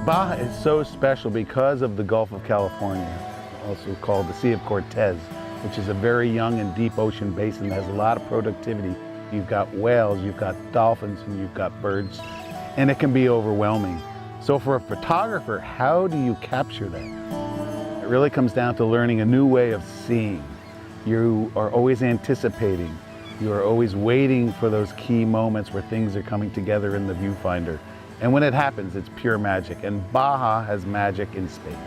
Baja is so special because of the Gulf of California, also called the Sea of Cortez, which is a very young and deep ocean basin that has a lot of productivity. You've got whales, you've got dolphins, and you've got birds, and it can be overwhelming. So for a photographer, how do you capture that? It really comes down to learning a new way of seeing. You are always anticipating. You are always waiting for those key moments where things are coming together in the viewfinder. And when it happens, it's pure magic. And Baja has magic in spades.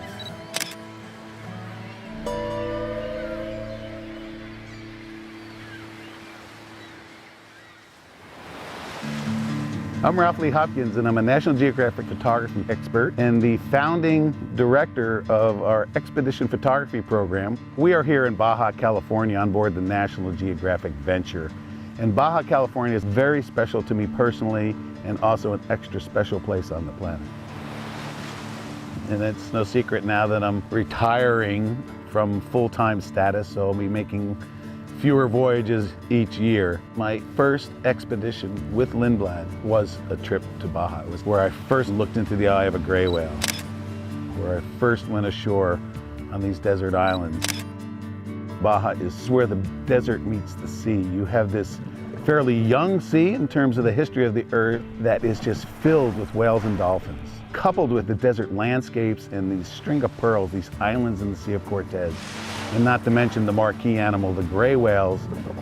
I'm Ralph Lee Hopkins, and I'm a National Geographic photography expert and the founding director of our expedition photography program. We are here in Baja, California on board the National Geographic Venture. And Baja, California is very special to me personally and also an extra special place on the planet. And it's no secret now that I'm retiring from full-time status, so I'll be making fewer voyages each year. My first expedition with Lindblad was a trip to Baja. It was where I first looked into the eye of a gray whale, where I first went ashore on these desert islands. Baja is where the desert meets the sea. You have this fairly young sea in terms of the history of the Earth that is just filled with whales and dolphins, coupled with the desert landscapes and these string of pearls, these islands in the Sea of Cortez. And not to mention the marquee animal, the gray whales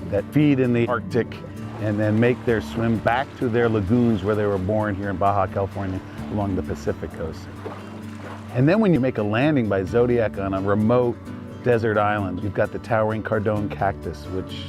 that feed in the Arctic and then make their swim back to their lagoons where they were born here in Baja, California, along the Pacific coast. And then when you make a landing by Zodiac on a remote desert island, you've got the towering Cardone cactus, which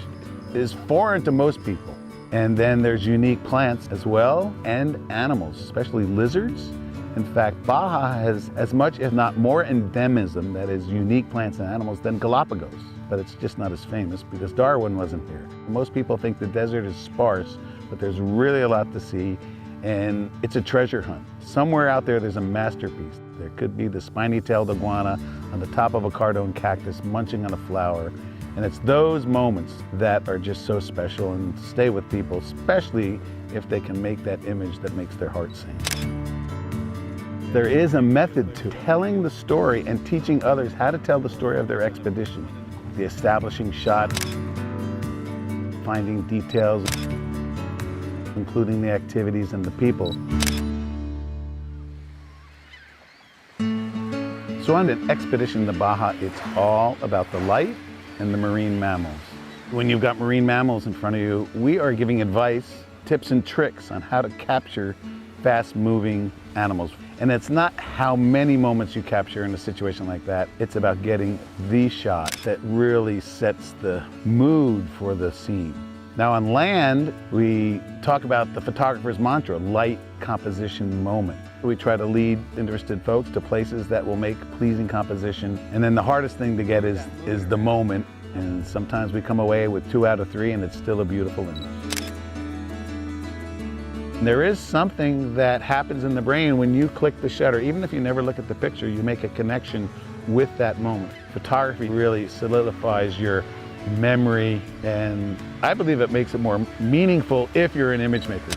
is foreign to most people. And then there's unique plants as well, and animals, especially lizards. In fact, Baja has as much, if not more, endemism, that is unique plants and animals, than Galapagos. But it's just not as famous because Darwin wasn't here. Most people think the desert is sparse, but there's really a lot to see, and it's a treasure hunt. Somewhere out there, there's a masterpiece. There could be the spiny-tailed iguana on the top of a Cardone cactus munching on a flower. And it's those moments that are just so special and stay with people, especially if they can make that image that makes their heart sing. There is a method to telling the story and teaching others how to tell the story of their expedition. The establishing shot, finding details, including the activities and the people. So on an expedition to Baja, it's all about the light and the marine mammals. When you've got marine mammals in front of you, we are giving advice, tips and tricks on how to capture fast-moving animals. And it's not how many moments you capture in a situation like that, it's about getting the shot that really sets the mood for the scene. Now on land, we talk about the photographer's mantra, light composition moment. We try to lead interested folks to places that will make pleasing composition. And then the hardest thing to get is the moment. And sometimes we come away with 2 out of 3 and it's still a beautiful image. There is something that happens in the brain when you click the shutter. Even if you never look at the picture, you make a connection with that moment. Photography really solidifies your memory, and I believe it makes it more meaningful if you're an image maker.